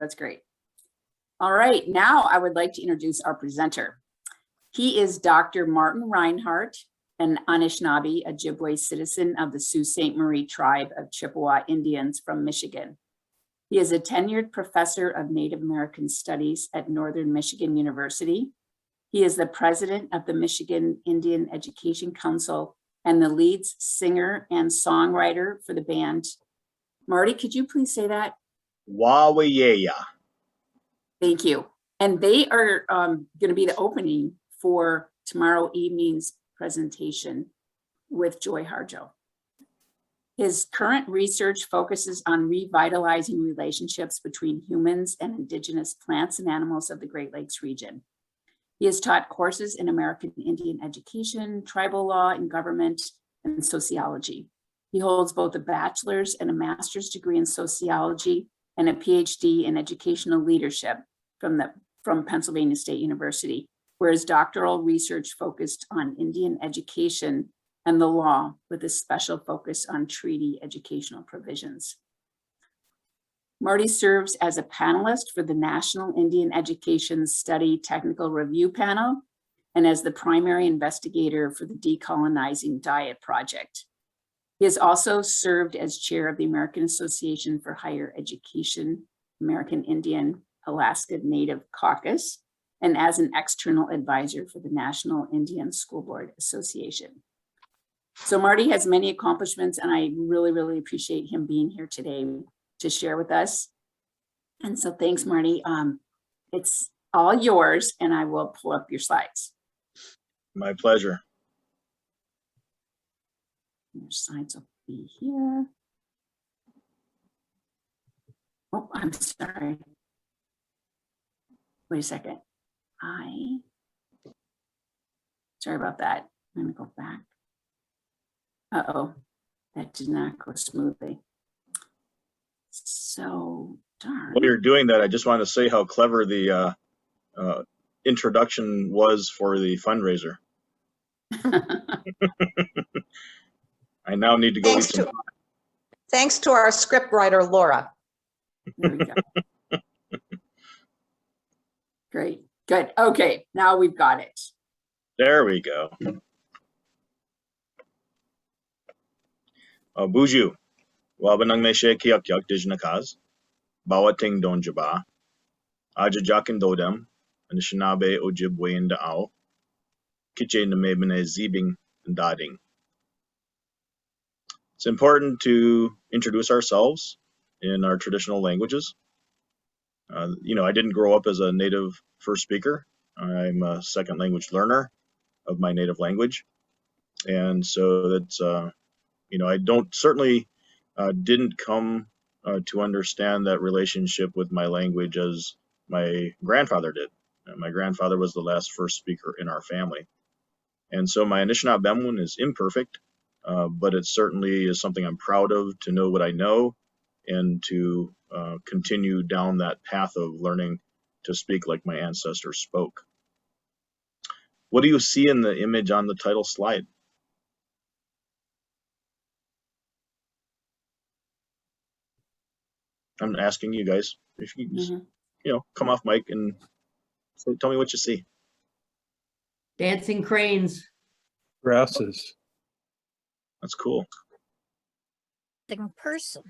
That's great. All right, now I would like to introduce our presenter. He is Dr. Martin Reinhardt, an Anishinaabe Ojibway citizen of the Sault Ste. Marie Tribe of Chippewa Indians from Michigan. He is a tenured professor of Native American Studies at Northern Michigan University. He is the president of the Michigan Indian Education Council and the lead singer and songwriter for the band. Marty, could you please say that? Waawiyeyaa. Thank you. And they are going to be the opening for tomorrow evening's presentation with Joy Harjo. His current research focuses on revitalizing relationships between humans and indigenous plants and animals of the Great Lakes region. He has taught courses in American Indian education, tribal law and government, and sociology. He holds both a bachelor's and a master's degree in sociology and a Ph.D. in educational leadership from Pennsylvania State University, where his doctoral research focused on Indian education and the law with a special focus on treaty educational provisions. Marty serves as a panelist for the National Indian Education Study Technical Review Panel and as the primary investigator for the Decolonizing Diet Project. He has also served as chair of the American Association for Higher Education, American Indian Alaska Native Caucus, and as an external advisor for the National Indian School Board Association. So Marty has many accomplishments, and I really, really appreciate him being here today to share with us. And so thanks, Marty. It's all yours, and I will pull up your slides. My pleasure. Your slides will be here. Oh, I'm sorry. Wait a second. Sorry about that. I'm gonna go back. Uh-oh, that did not go smoothly. So darn. While you're doing that, I just want to say how clever the introduction was for the fundraiser. I now need to go. Thanks to our script writer, Laura. There we go. Great, good. Okay, now we've got it. There we go. Buju, wabanang meshe kiyak yak dijnakaz, bawating donjaba, ajajakin dodem, Anishinaabe Ojibway and Da'ao, kiche namebene zibing and dading. It's important to introduce ourselves in our traditional languages. I didn't grow up as a native first speaker. I'm a second language learner of my native language. And so that's, I didn't come to understand that relationship with my language as my grandfather did. My grandfather was the last first speaker in our family. And so my Anishinaabe is imperfect, but it certainly is something I'm proud of, to know what I know and to continue down that path of learning to speak like my ancestors spoke. What do you see in the image on the title slide? I'm asking you guys if you just, come off mic and tell me what you see. Dancing cranes. Grasses. That's cool. Person.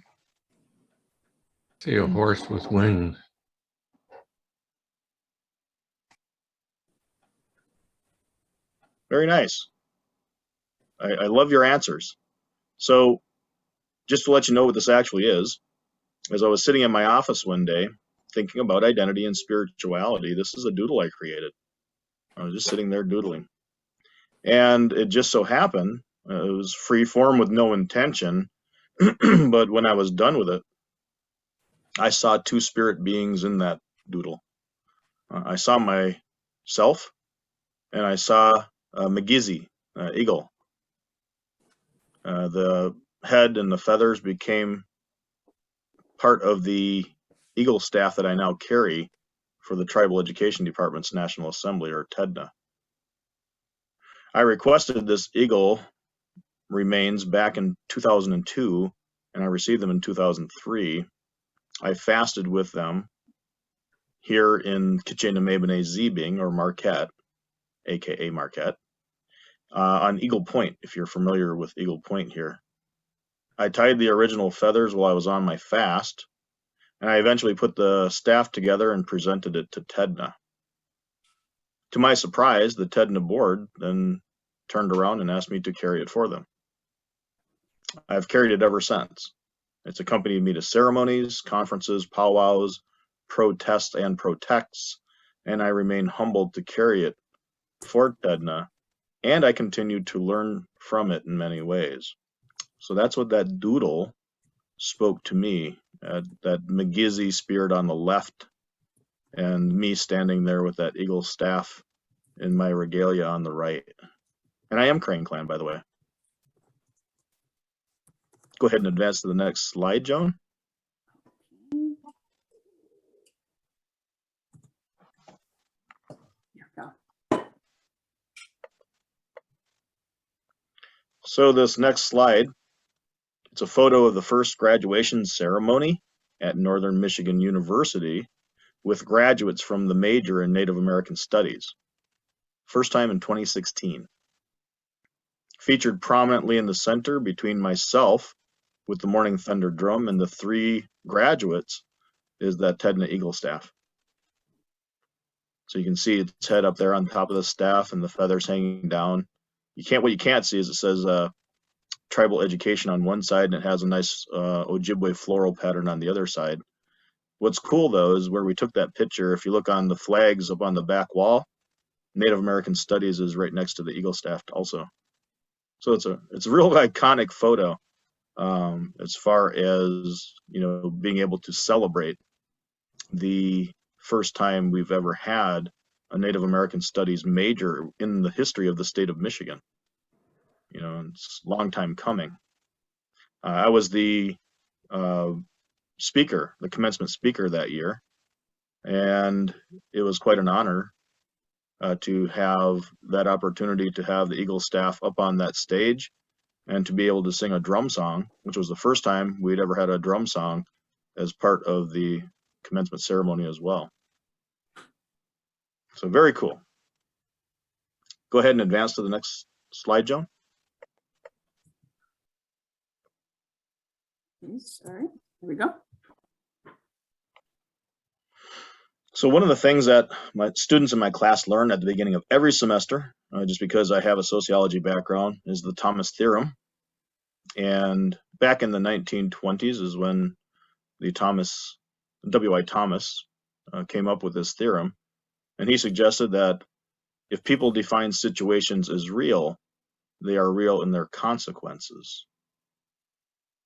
See a horse with wings. Very nice. I love your answers. So just to let you know what this actually is, as I was sitting in my office one day thinking about identity and spirituality, this is a doodle I created. I was just sitting there doodling. And it just so happened, it was free form with no intention, but when I was done with it, I saw two spirit beings in that doodle. I saw myself, and I saw Magizi, eagle. The head and the feathers became part of the eagle staff that I now carry for the Tribal Education Department's National Assembly, or TEDNA. I requested this eagle remains back in 2002, and I received them in 2003. I fasted with them here in Kitchenamebane-Zebing, or Marquette, aka Marquette, on Eagle Point, if you're familiar with Eagle Point here. I tied the original feathers while I was on my fast, and I eventually put the staff together and presented it to TEDNA. To my surprise, the TEDNA board then turned around and asked me to carry it for them. I've carried it ever since. It's accompanied me to ceremonies, conferences, powwows, protests, and protects, and I remain humbled to carry it for TEDNA, and I continue to learn from it in many ways. So that's what that doodle spoke to me, that McGizzy spirit on the left, and me standing there with that eagle staff in my regalia on the right. And I am Crane Clan, by the way. Go ahead and advance to the next slide, Joan. Here we go. So this next slide, it's a photo of the first graduation ceremony at Northern Michigan University with graduates from the major in Native American Studies. First time in 2016. Featured prominently in the center between myself with the Morning Thunder drum and the 3 graduates is that TEDNA Eagle staff. So you can see its head up there on top of the staff and the feathers hanging down. What you can't see is it says tribal education on one side, and it has a nice Ojibway floral pattern on the other side. What's cool though is where we took that picture. If you look on the flags up on the back wall, Native American Studies is right next to the eagle staff also. So it's a real iconic photo as far as, you know, being able to celebrate the first time we've ever had a Native American Studies major in the history of the state of Michigan. You know, it's a long time coming. I was the speaker, the commencement speaker that year, and it was quite an honor to have that opportunity to have the Eagle staff up on that stage and to be able to sing a drum song, which was the first time we'd ever had a drum song as part of the commencement ceremony as well. So very cool. Go ahead and advance to the next slide, Joan. Okay, sorry, here we go. So one of the things that my students in my class learn at the beginning of every semester, just because I have a sociology background, is the Thomas Theorem. And back in the 1920s is when the W.I. Thomas came up with this theorem. And he suggested that if people define situations as real, they are real in their consequences.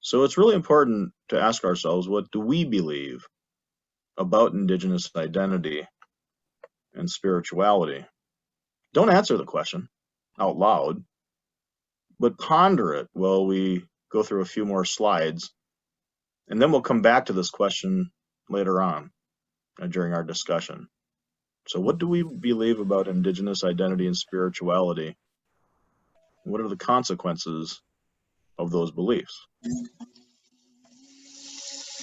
So it's really important to ask ourselves, what do we believe about Indigenous identity and spirituality? Don't answer the question out loud, but ponder it while we go through a few more slides, and then we'll come back to this question later on during our discussion. So what do we believe about Indigenous identity and spirituality? What are the consequences of those beliefs?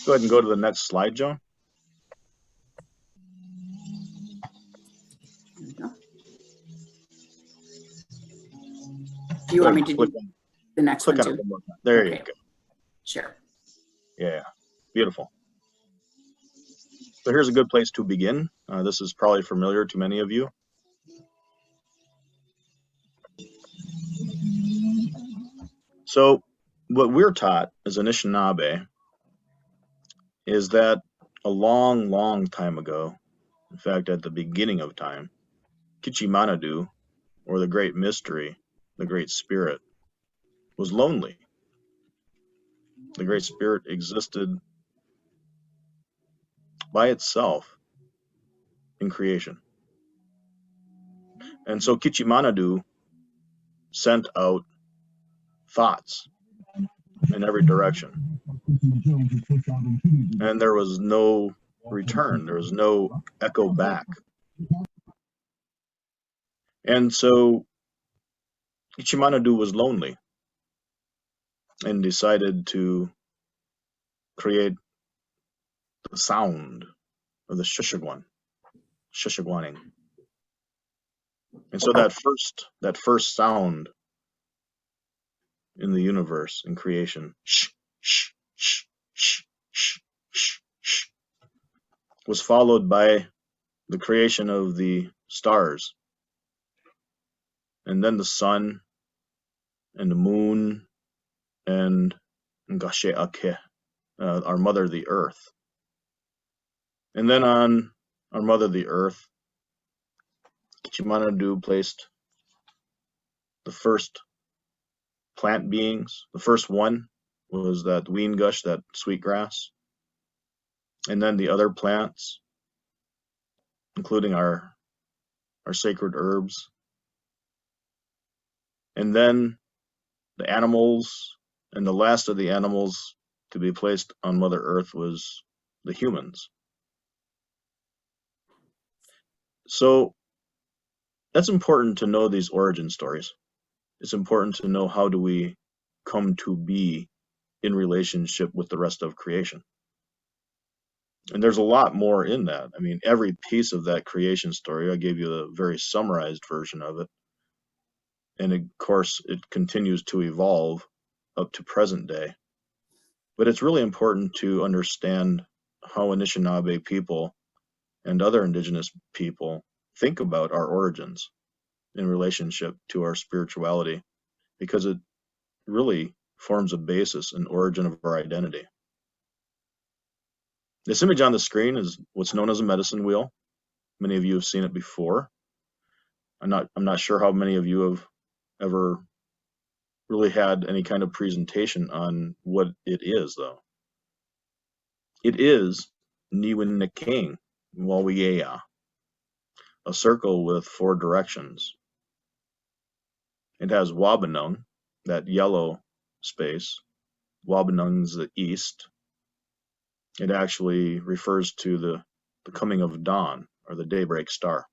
Go ahead and go to the next slide, Joan. There we go. Do you want me to do the next one Click on it too? one more time. There you Okay. go. Sure. Yeah, beautiful. So here's a good place to begin. This is probably familiar to many of you. So what we're taught as Anishinaabe is that a long, long time ago, in fact, at the beginning of time, Kichimanadu, or the Great Mystery, the Great Spirit, was lonely. The Great Spirit existed by itself in creation. And so Kichimanadu sent out thoughts in every direction. And there was no return. There was no echo back. And so Kichimanadu was lonely and decided to create the sound of the Shushaguan, Shishigwaning. And so that first sound in the universe, in creation, sh, sh, sh, sh, sh, sh, sh, was followed by the creation of the stars, and then the sun, and the moon, and Ngashe Ake, our mother, the earth. And then on our mother, the earth, Kichimanadu placed the first plant beings. The first one was that Weengush, that sweet grass. And then the other plants, including our sacred herbs. And then the animals, and the last of the animals to be placed on Mother Earth was the humans. So that's important to know these origin stories. It's important to know how do we come to be in relationship with the rest of creation. And there's a lot more in that. I mean, every piece of that creation story, I gave you a very summarized version of it. And of course, it continues to evolve up to present day. But it's really important to understand how Anishinaabe people and other Indigenous people think about our origins in relationship to our spirituality, because it really forms a basis and origin of our identity. This image on the screen is what's known as a medicine wheel. Many of you have seen it before. I'm not sure how many of you have ever really had any kind of presentation on what it is, though. It is Niwin Waawiyeyaa, a circle with 4 directions. It has Wabanung, that yellow space. Wabanung is the east. It actually refers to the coming of dawn, or the daybreak star,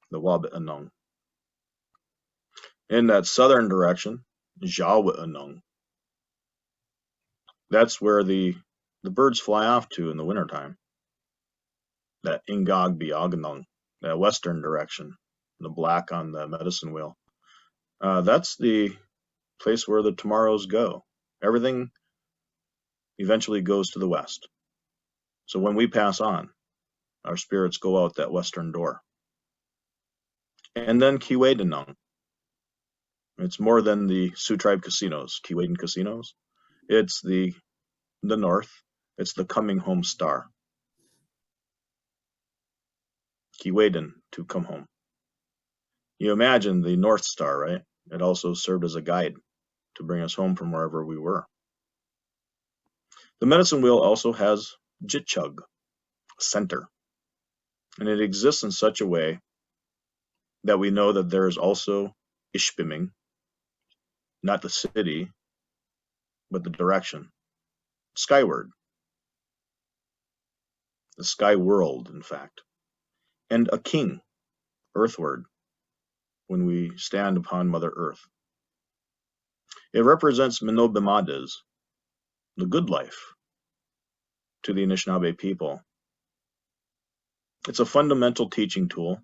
the Wabanung. In that southern direction, Jaawianung. That's where the birds fly off to in the wintertime. That Ingag Biaganung, that western direction, the black on the medicine wheel. That's the place where the tomorrows go. Everything eventually goes to the west. So when we pass on, our spirits go out that western door. And then Kiwedanung. It's more than the Sioux Tribe casinos, Keewaydin casinos. It's the north. It's the coming home star. Keewaydin, to come home. You imagine the North Star, right? It also served as a guide to bring us home from wherever we were. The medicine wheel also has Jitchug, center. And it exists in such a way that we know that there is also Ishpiming, not the city, but the direction, skyward. The sky world, in fact. And a king, earthward, when we stand upon Mother Earth. It represents Minobimades, the good life, to the Anishinaabe people. It's a fundamental teaching tool.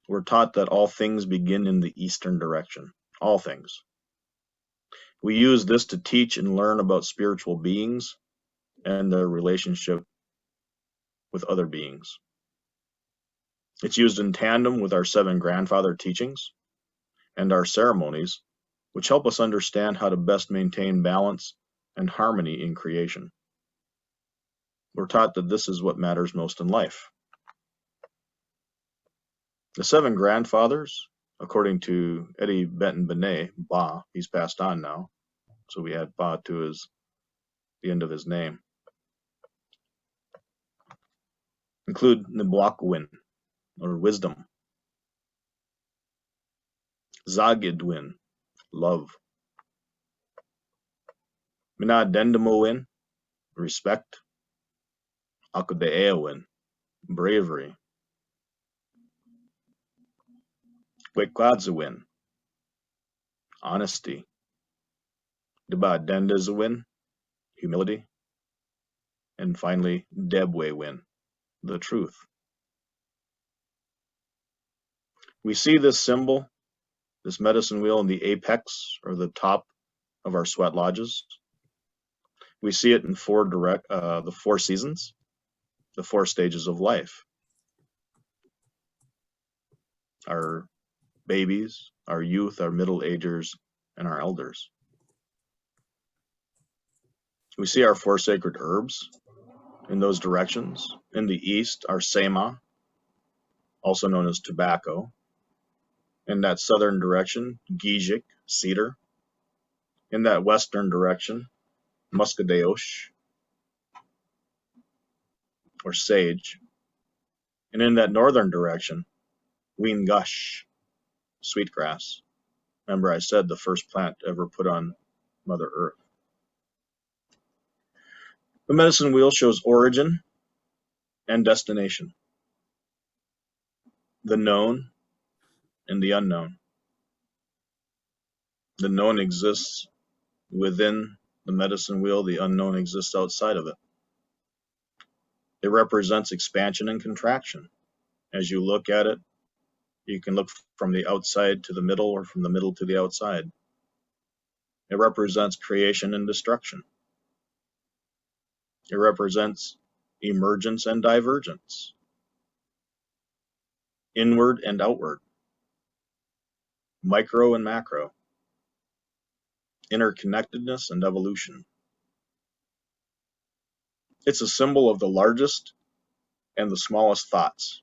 We're taught that all things begin in the eastern direction, all things. We use this to teach and learn about spiritual beings and their relationship with other beings. It's used in tandem with our 7 grandfather teachings and our ceremonies, which help us understand how to best maintain balance and harmony in creation. We're taught that this is what matters most in life. The 7 grandfathers, according to Eddie Benton Benet, Ba, he's passed on now, so we add Ba to the end of his name, include Nibwakwin, or wisdom, Zagidwin, love, Minadendamowin, respect, Akudeewin, bravery, Wekwadzuwin, honesty, Debadendazawin, humility, and finally Debwewin, the truth. We see this symbol, this medicine wheel, in the apex or the top of our sweat lodges. We see it in the 4 seasons, the 4 stages of life. Our babies, our youth, our middle agers, and our elders. We see our 4 sacred herbs in those directions. In the east, our sema, also known as tobacco. In that southern direction, gijik, cedar. In that western direction, muscadeosh, or sage. And in that northern direction, weengush, sweetgrass. Remember I said the first plant ever put on Mother Earth. The medicine wheel shows origin and destination, the known and the unknown. The known exists within the medicine wheel, the unknown exists outside of it. It represents expansion and contraction. As you look at it, you can look from the outside to the middle or from the middle to the outside. It represents creation and destruction. It represents emergence and divergence, inward and outward, micro and macro, interconnectedness and evolution. It's a symbol of the largest and the smallest thoughts.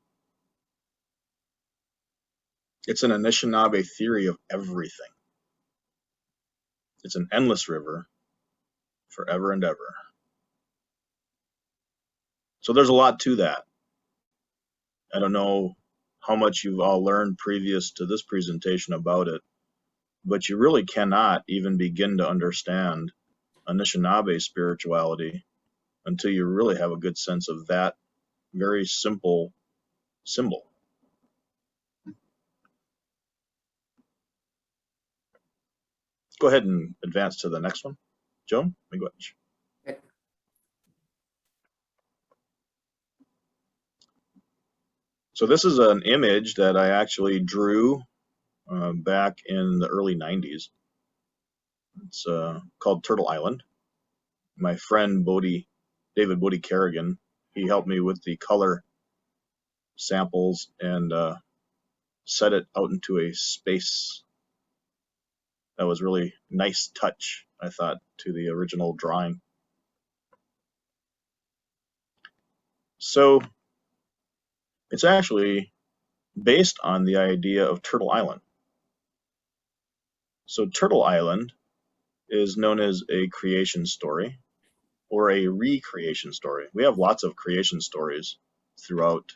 It's an Anishinaabe theory of everything. It's an endless river, forever and ever. So there's a lot to that. I don't know how much you've all learned previous to this presentation about it, but you really cannot even begin to understand Anishinaabe spirituality until you really have a good sense of that very simple symbol. Go ahead and advance to the next one. Joan, miigwech. So this is an image that I actually drew back in the early 90s. It's called Turtle Island. My friend David Bodie Kerrigan, he helped me with the color samples and set it out into a space. That was really nice touch, I thought, to the original drawing. So it's actually based on the idea of Turtle Island. So Turtle Island is known as a creation story or a recreation story. We have lots of creation stories throughout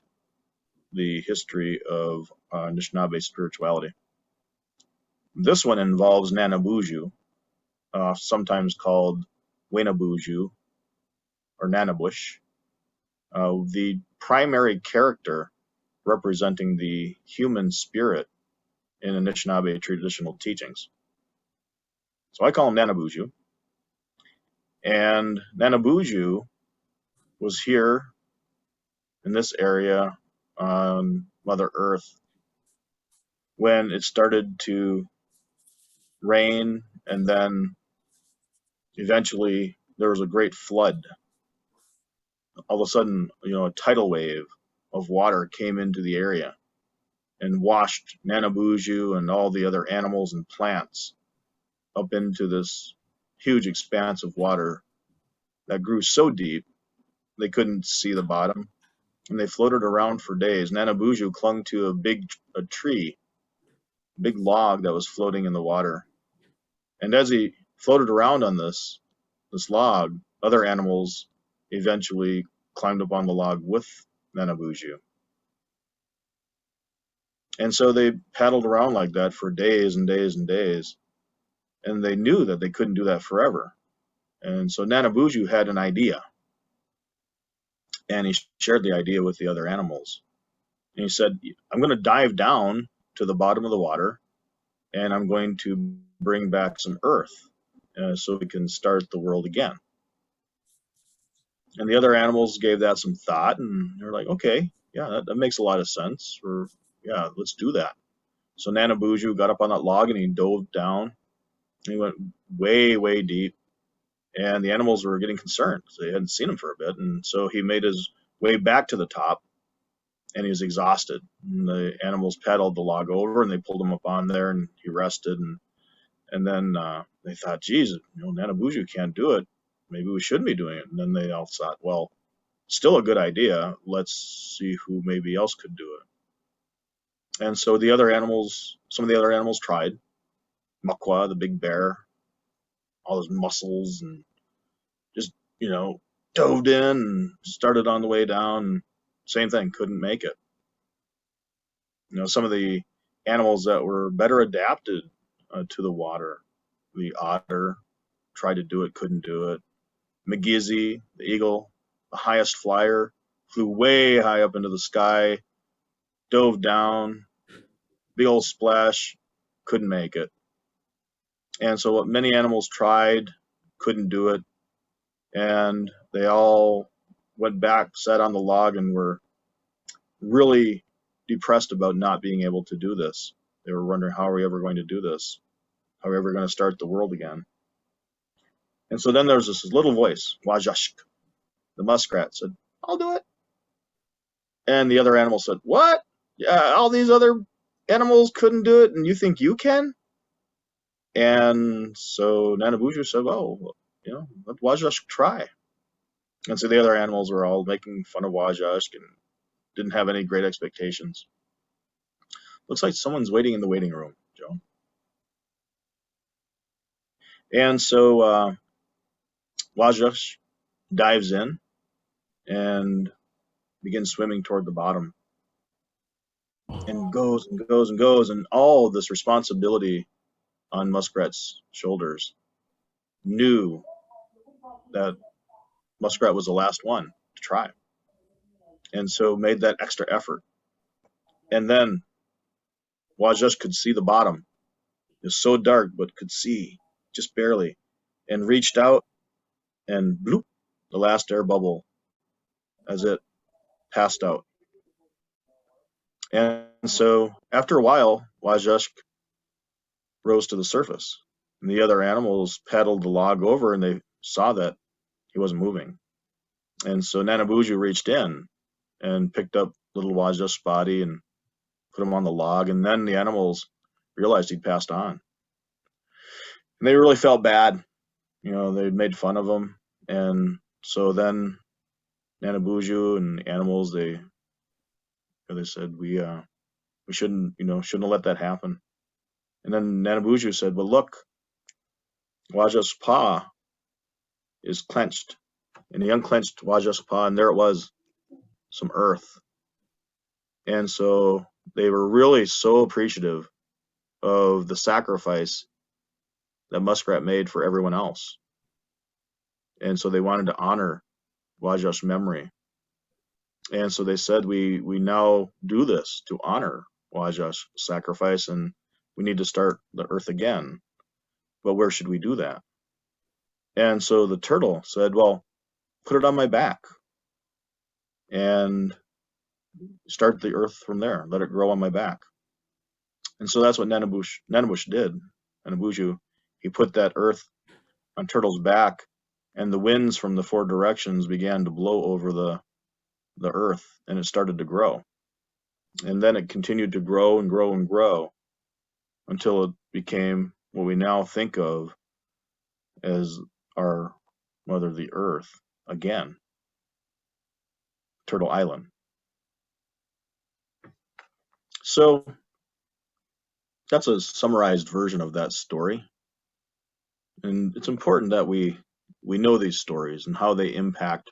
the history of Anishinaabe spirituality. This one involves Nanabuju, sometimes called Wenabuju or Nanabush. The primary character representing the human spirit in Anishinaabe traditional teachings. So I call him Nanabuju. And Nanabuju was here in this area on Mother Earth when it started to rain, and then eventually there was a great flood. All of a sudden, a tidal wave of water came into the area and washed Nanabuju and all the other animals and plants up into this huge expanse of water that grew so deep they couldn't see the bottom, and they floated around for days. Nanabuju clung to a tree, a big log that was floating in the water, and as he floated around on this log, other animals eventually climbed up on the log with Nanabuju. And so they paddled around like that for days and days and days. And they knew that they couldn't do that forever. And so Nanabuju had an idea. And he shared the idea with the other animals. And he said, I'm going to dive down to the bottom of the water, and I'm going to bring back some earth so we can start the world again. And the other animals gave that some thought, and they're like, okay, yeah, that makes a lot of sense. Yeah, let's do that. So Nanabuju got up on that log and he dove down. He went way, way deep. And the animals were getting concerned because they hadn't seen him for a bit. And so he made his way back to the top, and he was exhausted. And the animals paddled the log over, and they pulled him up on there, and he rested. And then they thought, geez, Nanabuju can't do it. Maybe we shouldn't be doing it. And then they all thought, well, still a good idea. Let's see who maybe else could do it. And so the other animals, some of the other animals tried. Makwa, the big bear, all his muscles, and just, dove in and started on the way down. Same thing, couldn't make it. Some of the animals that were better adapted to the water, the otter tried to do it, couldn't do it. Magizzi, the eagle, the highest flyer, flew way high up into the sky, dove down, big old splash, couldn't make it. And so what many animals tried, couldn't do it, and they all went back, sat on the log, and were really depressed about not being able to do this. They were wondering, how are we ever going to do this? How are we ever going to start the world again? And so then there was this little voice, Wajashk, the muskrat, said, I'll do it. And the other animal said, what? Yeah, all these other animals couldn't do it, and you think you can? And so Nanabuju said, well, let Wajashk try. And so the other animals were all making fun of Wajashk and didn't have any great expectations. Looks like someone's waiting in the waiting room, Joan. And so Wajashk dives in and begins swimming toward the bottom, and goes and goes and goes, and all this responsibility on Muskrat's shoulders. Knew that Muskrat was the last one to try, and so made that extra effort. And then Wajashk could see the bottom. It was so dark, but could see just barely, and reached out, and bloop, the last air bubble as it passed out. And so after a while, Wajashk rose to the surface, and the other animals paddled the log over, and they saw that he wasn't moving. And so Nanabuju reached in and picked up little Wajashk's body and put him on the log, and then the animals realized he'd passed on. And they really felt bad. They'd made fun of him. And so then Nanabuju and the animals, they said, we shouldn't have let that happen. And then Nanabuju said, well, look, Wajashk's paw is clenched. And he unclenched Wajashk's paw, and there it was, some earth. And so they were really so appreciative of the sacrifice that Muskrat made for everyone else. And so they wanted to honor Wajashk's memory. And so they said, we now do this to honor Wajashk's sacrifice, and we need to start the earth again. But where should we do that? And so the turtle said, well, put it on my back and start the earth from there. Let it grow on my back. And so that's what Nanabush did. Nanabuju, he put that earth on Turtle's back, and the winds from the four directions began to blow over the earth, and it started to grow. And then it continued to grow and grow and grow until it became what we now think of as our mother, the earth, again, Turtle Island. So that's a summarized version of that story. And it's important that we know these stories and how they impact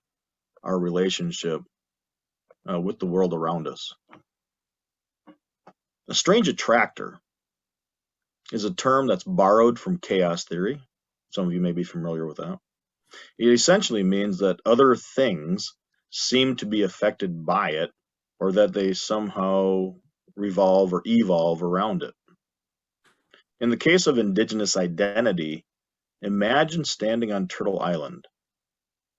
our relationship with the world around us. A strange attractor is a term that's borrowed from chaos theory. Some of you may be familiar with that. It essentially means that other things seem to be affected by it, or that they somehow revolve or evolve around it. In the case of Indigenous identity, imagine standing on Turtle Island,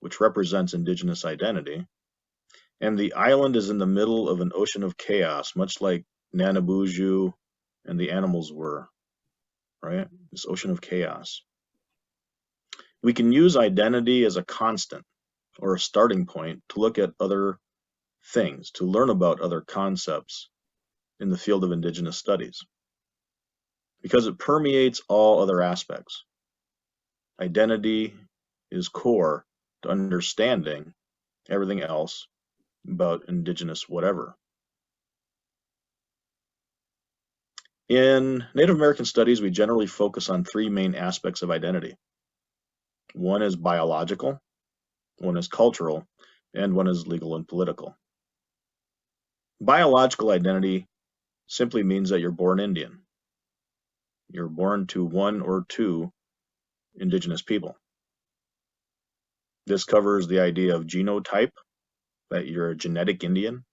which represents Indigenous identity, and the island is in the middle of an ocean of chaos, much like Nanabuju and the animals were, right? This ocean of chaos. We can use identity as a constant or a starting point to look at other things, to learn about other concepts in the field of Indigenous studies, because it permeates all other aspects. Identity is core to understanding everything else about Indigenous whatever. In Native American studies, we generally focus on three main aspects of identity. One is biological, one is cultural, and one is legal and political. Biological identity simply means that you're born Indian. You're born to one or two Indigenous people. This covers the idea of genotype, that you're a genetic Indian.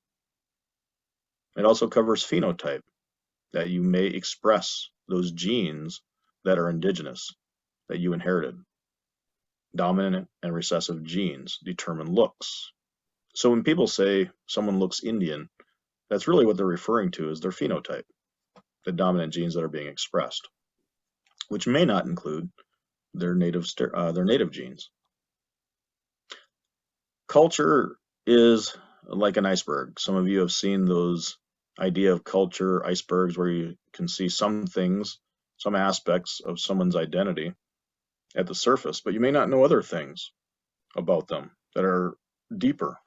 It also covers phenotype, that you may express those genes that are Indigenous, that you inherited. Dominant and recessive genes determine looks. So when people say someone looks Indian, that's really what they're referring to as their phenotype, the dominant genes that are being expressed, which may not include their native genes. Culture is like an iceberg. Some of you have seen those idea of culture icebergs where you can see some things, some aspects of someone's identity at the surface, but you may not know other things about them that are deeper,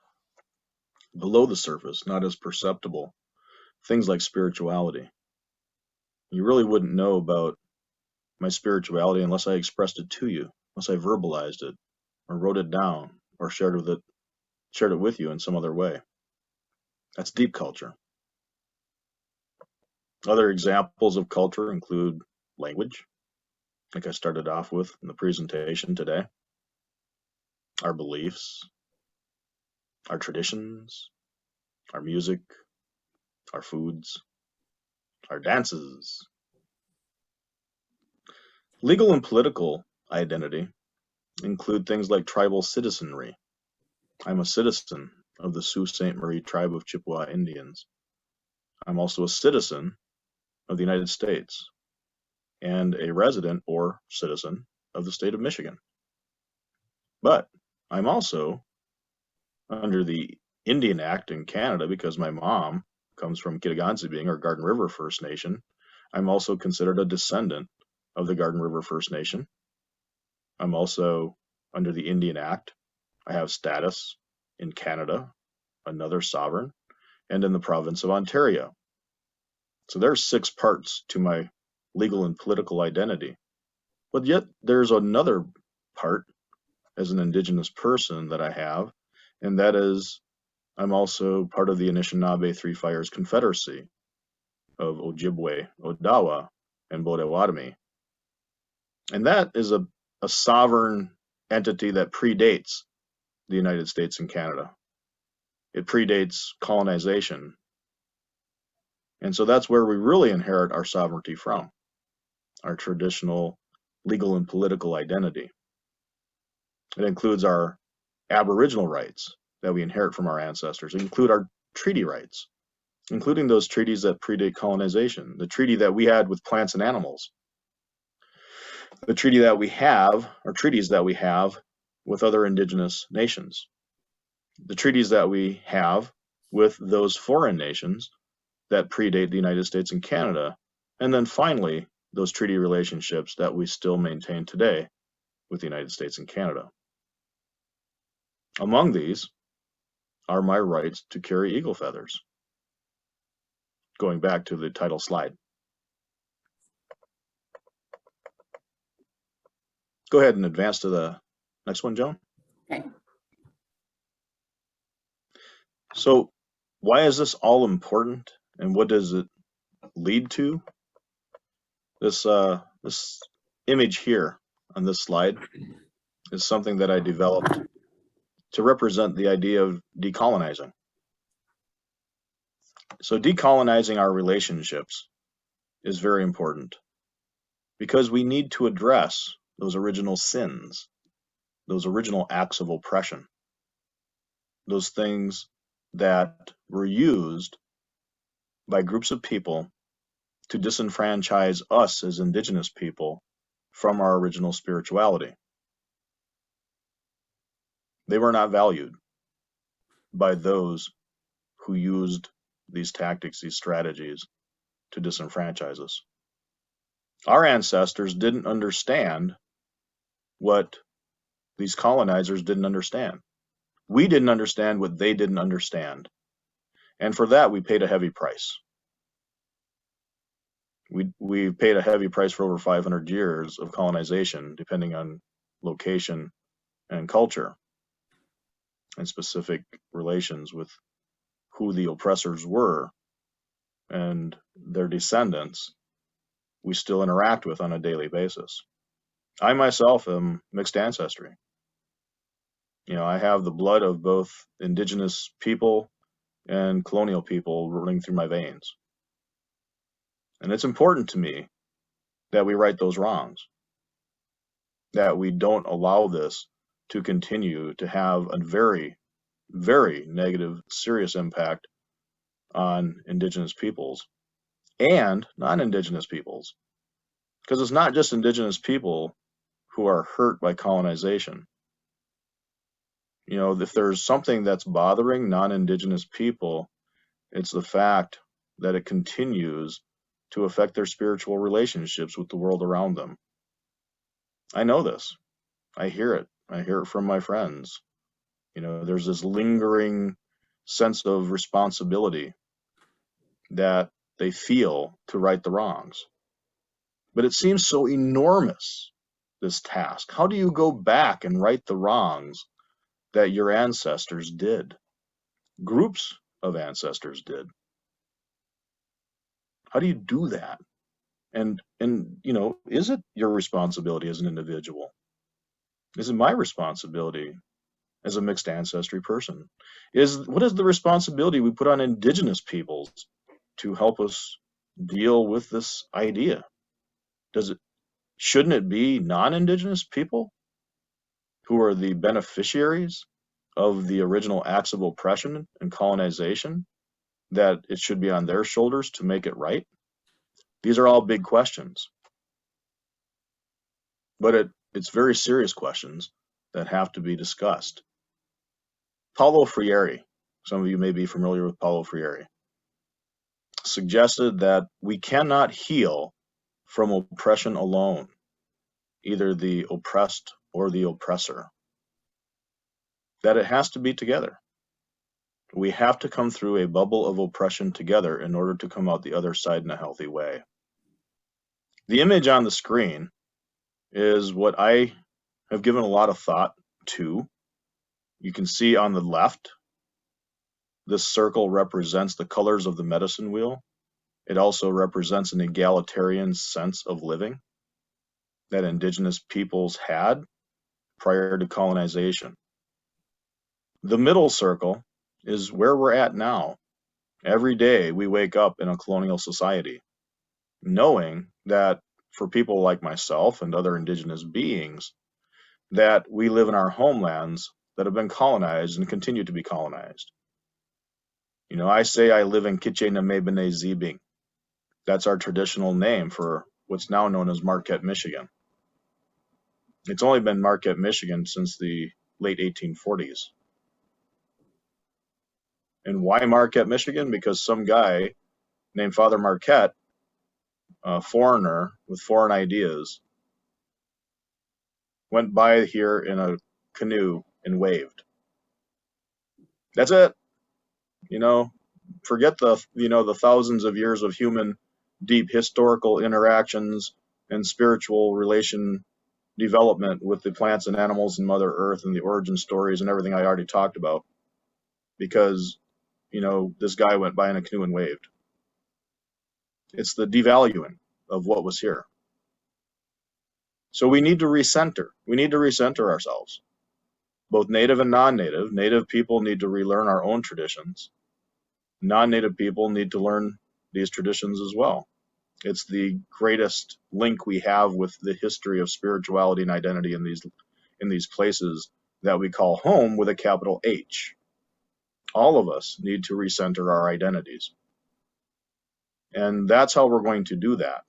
below the surface, not as perceptible. Things like spirituality. You really wouldn't know about my spirituality unless I expressed it to you, unless I verbalized it, or wrote it down, or shared it with you in some other way. That's deep culture. Other examples of culture include language, like I started off with in the presentation today, our beliefs, our traditions, our music, our foods, our dances. Legal and political identity include things like tribal citizenry. I'm a citizen of the Sault Ste. Marie Tribe of Chippewa Indians. I'm also a citizen of the United States and a resident or citizen of the state of Michigan. But I'm also under the Indian Act in Canada, because my mom comes from Kitagansi or Garden River First Nation. I'm also considered a descendant of the Garden River First Nation. I'm also under the Indian Act. I have status in Canada, another sovereign, and in the province of Ontario. So there's 6 parts to my legal and political identity. But yet there's another part as an Indigenous person that I have, and that is I'm also part of the Anishinaabe Three Fires Confederacy of Ojibway, Odawa, and Potawatomi. And that is a sovereign entity that predates the United States and Canada. It predates colonization. And so that's where we really inherit our sovereignty from, our traditional legal and political identity. It includes our Aboriginal rights that we inherit from our ancestors. It includes our treaty rights, including those treaties that predate colonization, the treaty that we had with plants and animals, the treaty that we have, or treaties that we have with other Indigenous nations, the treaties that we have with those foreign nations that predate the United States and Canada, and then finally, those treaty relationships that we still maintain today with the United States and Canada. Among these are my rights to carry eagle feathers. Going back to the title slide. Go ahead and advance to the next one, Joan. Okay. So why is this all important, and what does it lead to? This image here on this slide is something that I developed to represent the idea of decolonizing. So decolonizing our relationships is very important because we need to address those original sins, those original acts of oppression, those things that were used by groups of people to disenfranchise us as Indigenous people from our original spirituality. They were not valued by those who used these tactics, these strategies to disenfranchise us. Our ancestors didn't understand what these colonizers didn't understand. We didn't understand what they didn't understand. And for that, we paid a heavy price. We paid a heavy price for over 500 years of colonization, depending on location and culture and specific relations with who the oppressors were and their descendants we still interact with on a daily basis. I myself am mixed ancestry. You know, I have the blood of both Indigenous people and colonial people running through my veins. And it's important to me that we right those wrongs, that we don't allow this to continue to have a very, very negative, serious impact on Indigenous peoples and non-Indigenous peoples. Because it's not just Indigenous people who are hurt by colonization. You know, if there's something that's bothering non-Indigenous people, it's the fact that it continues to affect their spiritual relationships with the world around them. I know this. I hear it. I hear it from my friends. You know, there's this lingering sense of responsibility that they feel to right the wrongs. But it seems so enormous, this task. How do you go back and right the wrongs that your ancestors did? Groups of ancestors did. How do you do that? And you know, is it your responsibility as an individual? Is it my responsibility as a mixed ancestry person? What is the responsibility we put on Indigenous peoples to help us deal with this idea? Shouldn't it be non-Indigenous people who are the beneficiaries of the original acts of oppression and colonization, that it should be on their shoulders to make it right? These are all big questions. But it's very serious questions that have to be discussed. Paulo Freire, some of you may be familiar with Paulo Freire, suggested that we cannot heal from oppression alone, either the oppressed or the oppressor, that it has to be together. We have to come through a bubble of oppression together in order to come out the other side in a healthy way. The image on the screen is what I have given a lot of thought to. You can see on the left, this circle represents the colors of the medicine wheel. It also represents an egalitarian sense of living that Indigenous peoples had prior to colonization. The middle circle is where we're at now. Every day we wake up in a colonial society, knowing that for people like myself and other Indigenous beings, that we live in our homelands that have been colonized and continue to be colonized. You know, I say I live in Kitche-na-me-bene Zibing. That's our traditional name for what's now known as Marquette, Michigan. It's only been Marquette, Michigan since the late 1840s. And why Marquette, Michigan? Because some guy named Father Marquette, a foreigner with foreign ideas, went by here in a canoe and waved. That's it. You know, forget the thousands of years of human deep historical interactions and spiritual relation development with the plants and animals and Mother Earth and the origin stories and everything I already talked about, because, you know, this guy went by in a canoe and waved. It's the devaluing of what was here. So we need to recenter. We need to recenter ourselves. Both Native and non-Native. Native people need to relearn our own traditions. Non-Native people need to learn these traditions as well. It's the greatest link we have with the history of spirituality and identity in these places that we call home with a capital H. All of us need to recenter our identities. And that's how we're going to do that.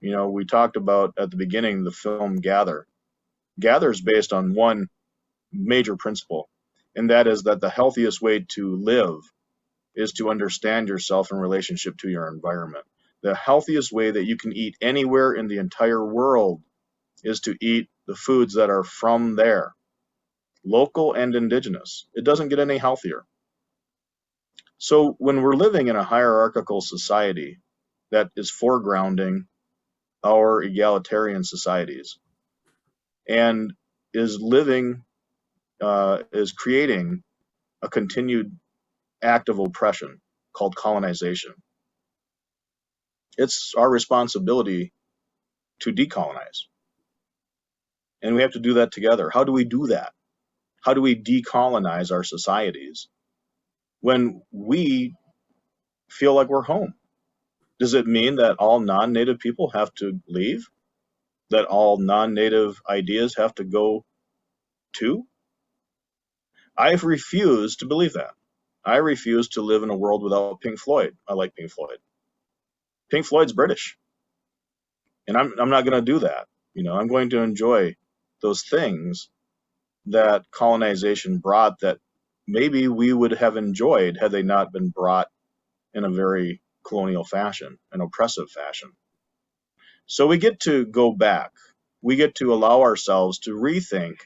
You know, we talked about at the beginning the film Gather. Gather is based on one major principle, and that is that the healthiest way to live is to understand yourself in relationship to your environment. The healthiest way that you can eat anywhere in the entire world is to eat the foods that are from there, local and indigenous. It doesn't get any healthier. So when we're living in a hierarchical society that is foregrounding our egalitarian societies and is creating a continued act of oppression called colonization, it's our responsibility to decolonize. And we have to do that together. How do we do that? How do we decolonize our societies when we feel like we're home? Does it mean that all non-native people have to leave? That all non-native ideas have to go too? I refuse to believe that. I refuse to live in a world without Pink Floyd. I like Pink Floyd. Pink Floyd's British. And I'm not going to do that. You know, I'm going to enjoy those things that colonization brought that maybe we would have enjoyed had they not been brought in a very colonial fashion, an oppressive fashion. So we get to go back. We get to allow ourselves to rethink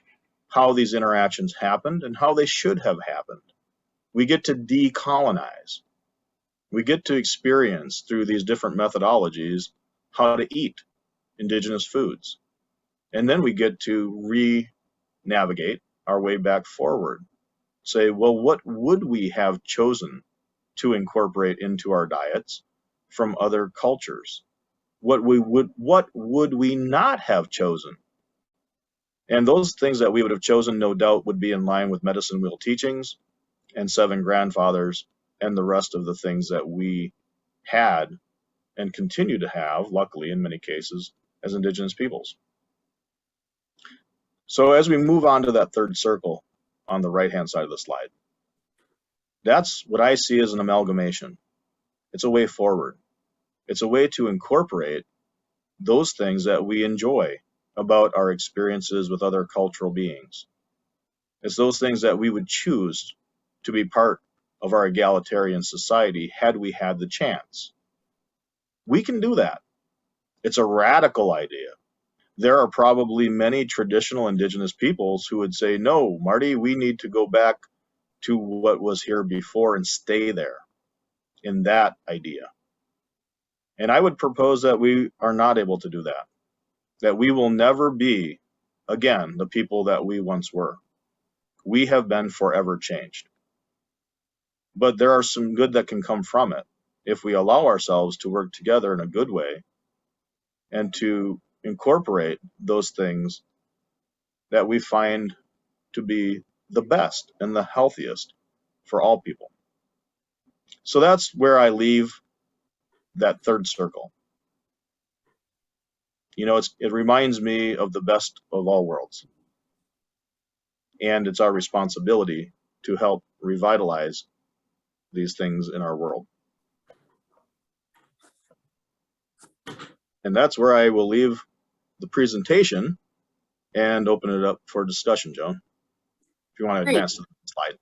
how these interactions happened and how they should have happened. We get to decolonize. We get to experience through these different methodologies how to eat indigenous foods. And then we get to re-navigate our way back forward. Say, well, what would we have chosen to incorporate into our diets from other cultures? What would we not have chosen? And those things that we would have chosen, no doubt, would be in line with medicine wheel teachings and seven grandfathers and the rest of the things that we had and continue to have, luckily in many cases, as Indigenous peoples. So as we move on to that third circle on the right-hand side of the slide, that's what I see as an amalgamation. It's a way forward. It's a way to incorporate those things that we enjoy about our experiences with other cultural beings. It's those things that we would choose to be part of our egalitarian society had we had the chance. We can do that. It's a radical idea. There are probably many traditional Indigenous peoples who would say, no, Marty, we need to go back to what was here before and stay there in that idea. And I would propose that we are not able to do that, that we will never be, again, the people that we once were. We have been forever changed. But there are some good that can come from it if we allow ourselves to work together in a good way and to incorporate those things that we find to be the best and the healthiest for all people. So that's where I leave that third circle. You know, it reminds me of the best of all worlds. And it's our responsibility to help revitalize these things in our world. And that's where I will leave the presentation and open it up for discussion, Joan, if you want to advance to the slide.